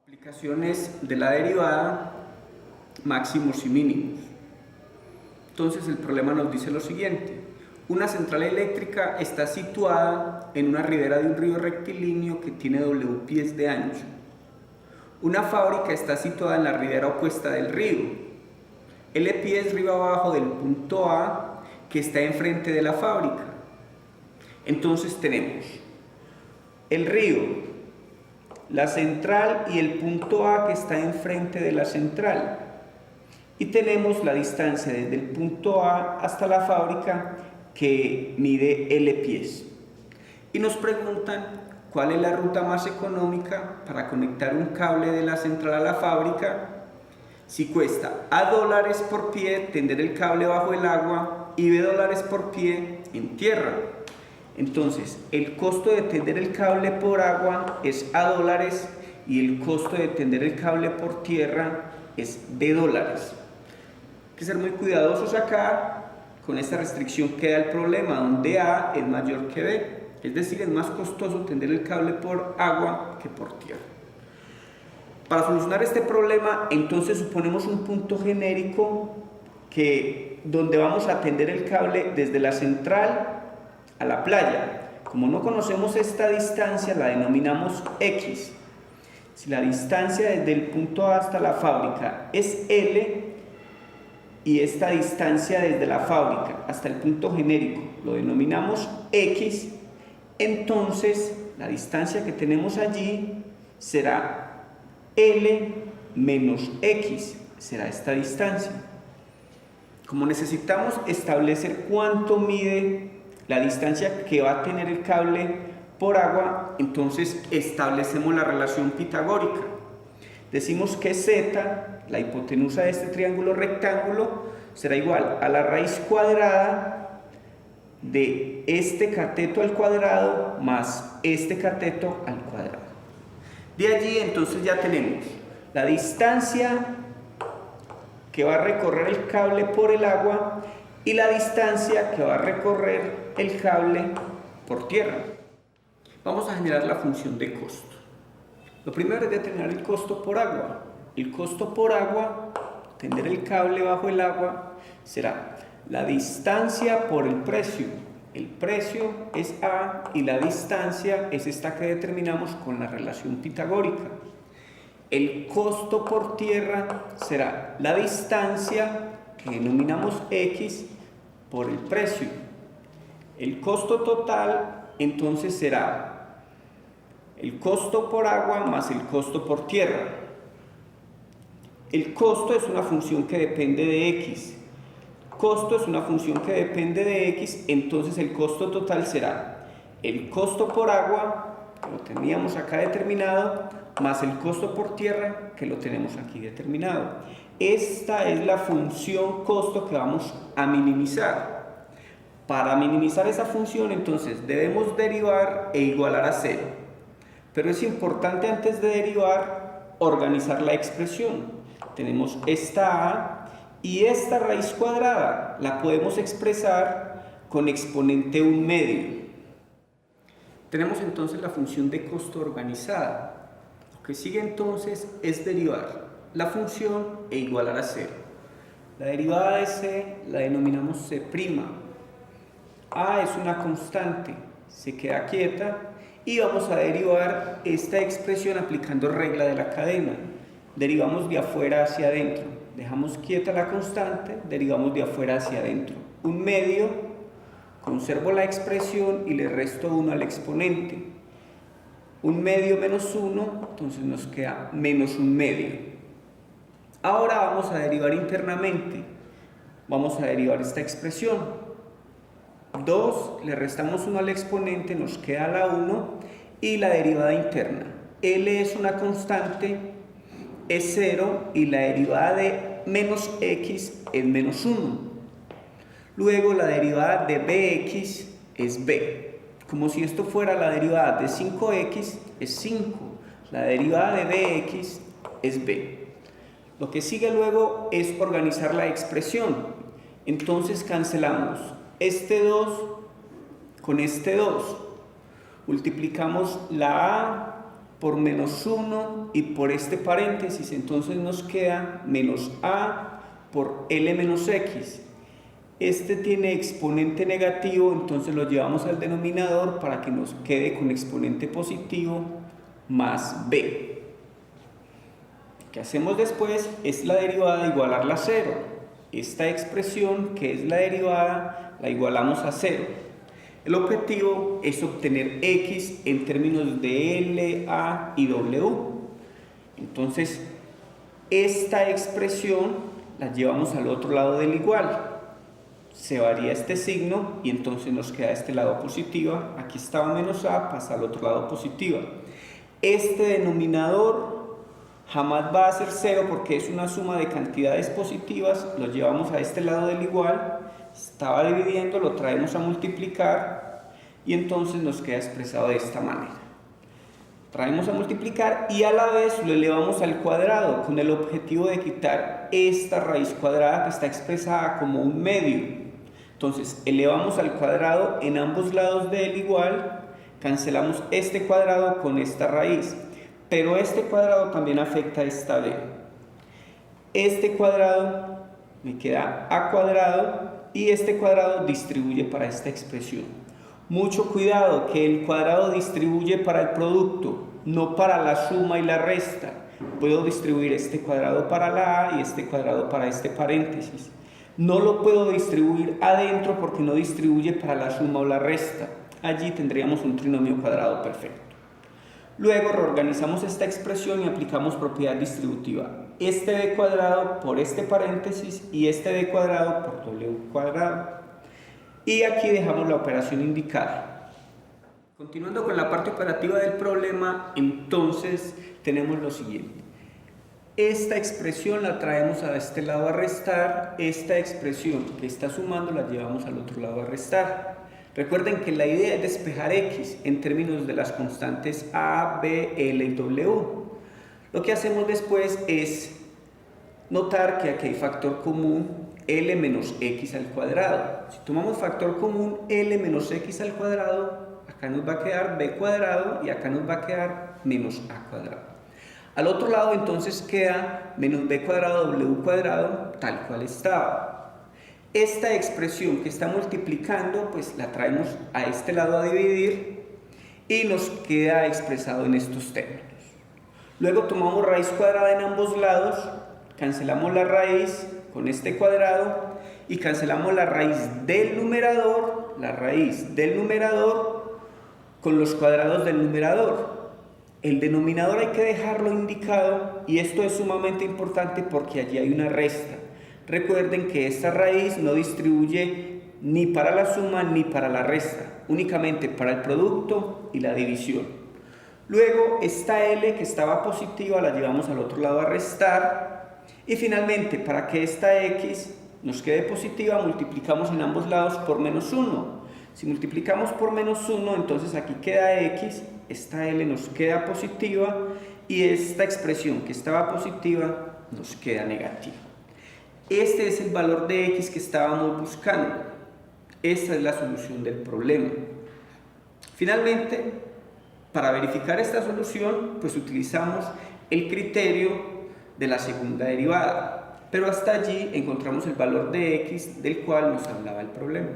Aplicaciones de la derivada, máximos y mínimos. Entonces el problema nos dice lo siguiente: una central eléctrica está situada en una ribera de un río rectilíneo que tiene W pies de ancho. Una fábrica está situada en la ribera opuesta del río. L pies río abajo del punto A que está enfrente de la fábrica. Entonces tenemos el río, la central y el punto A que está enfrente de la central. Y tenemos la distancia desde el punto A hasta la fábrica que mide L pies. Y nos preguntan cuál es la ruta más económica para conectar un cable de la central a la fábrica. Si cuesta $A por pie tender el cable bajo el agua y $B por pie en tierra. Entonces, el costo de tender el cable por agua es $A y el costo de tender el cable por tierra es $B. Hay que ser muy cuidadosos acá. Con esta restricción queda el problema donde A es mayor que B. Es decir, es más costoso tender el cable por agua que por tierra. Para solucionar este problema, entonces suponemos un punto genérico donde vamos a tender el cable desde la central a la playa. Como no conocemos esta distancia, la denominamos X. Si la distancia desde el punto A hasta la fábrica es L y esta distancia desde la fábrica hasta el punto genérico lo denominamos X, entonces la distancia que tenemos allí será L menos X, será esta distancia. Como necesitamos establecer cuánto mide la distancia que va a tener el cable por agua, entonces establecemos la relación pitagórica. Decimos que Z, la hipotenusa de este triángulo rectángulo, será igual a la raíz cuadrada de este cateto al cuadrado más este cateto al cuadrado. De allí entonces ya tenemos la distancia que va a recorrer el cable por el agua y la distancia que va a recorrer el cable por tierra. Vamos a generar la función de costo. Lo primero es determinar el costo por agua. El costo por agua, tender el cable bajo el agua, será la distancia por el precio. El precio es A y la distancia es esta que determinamos con la relación pitagórica. El costo por tierra será la distancia que denominamos X por el precio. El costo total entonces será el costo por agua más el costo por tierra. El costo es una función que depende de X. Costo es una función que depende de X, entonces el costo total será el costo por agua, que lo teníamos acá determinado, más el costo por tierra, que lo tenemos aquí determinado. Esta es la función costo que vamos a minimizar. Para minimizar esa función, entonces, debemos derivar e igualar a 0. Pero es importante, antes de derivar, organizar la expresión. Tenemos esta A y esta raíz cuadrada. La podemos expresar con exponente 1/2. Tenemos entonces la función de costo organizada. Lo que sigue entonces es derivar la función e igualar a 0. La derivada de C la denominamos C'. A es una constante, se queda quieta y vamos a derivar esta expresión aplicando regla de la cadena. Derivamos de afuera hacia adentro, dejamos quieta la constante, derivamos de afuera hacia adentro. 1/2, conservo la expresión y le resto 1 al exponente. 1/2 menos 1, entonces nos queda menos 1/2. Ahora vamos a derivar internamente, vamos a derivar esta expresión. 2, le restamos 1 al exponente, nos queda la 1 y la derivada interna. L es una constante, es 0 y la derivada de menos X es menos 1. Luego la derivada de Bx es B. Como si esto fuera la derivada de 5x es 5. La derivada de Bx es B. Lo que sigue luego es organizar la expresión. Entonces cancelamos este 2 con este 2. Multiplicamos la A por menos 1 y por este paréntesis, entonces nos queda menos a por L menos x. Este tiene exponente negativo, entonces lo llevamos al denominador para que nos quede con exponente positivo más b. Lo que hacemos después es la derivada igualarla a 0. Esta expresión, que es la derivada, la igualamos a 0. El objetivo es obtener x en términos de L, A y W. Entonces, esta expresión la llevamos al otro lado del igual. Se varía este signo y entonces nos queda este lado positiva. Aquí estaba menos a, pasa al otro lado positiva. Este denominador jamás va a ser 0 porque es una suma de cantidades positivas. Lo llevamos a este lado del igual. Estaba dividiendo, lo traemos a multiplicar y entonces nos queda expresado de esta manera. Traemos a multiplicar y a la vez lo elevamos al cuadrado con el objetivo de quitar esta raíz cuadrada que está expresada como un medio. Entonces elevamos al cuadrado en ambos lados del igual, cancelamos este cuadrado con esta raíz, pero este cuadrado también afecta a esta b. Este cuadrado me queda a cuadrado y este cuadrado distribuye para esta expresión. Mucho cuidado, que el cuadrado distribuye para el producto, no para la suma y la resta. Puedo distribuir este cuadrado para la A y este cuadrado para este paréntesis. No lo puedo distribuir adentro porque no distribuye para la suma o la resta. Allí tendríamos un trinomio cuadrado perfecto. Luego reorganizamos esta expresión y aplicamos propiedad distributiva. Este b cuadrado por este paréntesis y este b cuadrado por w cuadrado. Y aquí dejamos la operación indicada. Continuando con la parte operativa del problema, entonces tenemos lo siguiente. Esta expresión la traemos a este lado a restar, esta expresión que está sumando la llevamos al otro lado a restar. Recuerden que la idea es despejar x en términos de las constantes a, b, l y w. Lo que hacemos después es notar que aquí hay factor común L menos x al cuadrado. Si tomamos factor común L menos x al cuadrado, acá nos va a quedar b cuadrado y acá nos va a quedar menos a cuadrado. Al otro lado entonces queda menos b cuadrado w cuadrado tal cual estaba. Esta expresión que está multiplicando pues la traemos a este lado a dividir y nos queda expresado en estos términos. Luego tomamos raíz cuadrada en ambos lados, cancelamos la raíz con este cuadrado y cancelamos la raíz del numerador con los cuadrados del numerador. El denominador hay que dejarlo indicado y esto es sumamente importante porque allí hay una resta. Recuerden que esta raíz no distribuye ni para la suma ni para la resta, únicamente para el producto y la división. Luego esta L que estaba positiva la llevamos al otro lado a restar. Y finalmente, para que esta x nos quede positiva, multiplicamos en ambos lados por menos 1. Si multiplicamos por menos 1, entonces aquí queda x, esta L nos queda positiva y esta expresión que estaba positiva nos queda negativa. Este es el valor de x que estábamos buscando. Esta es la solución del problema. Finalmente, para verificar esta solución, pues utilizamos el criterio de la segunda derivada, pero hasta allí encontramos el valor de x del cual nos hablaba el problema.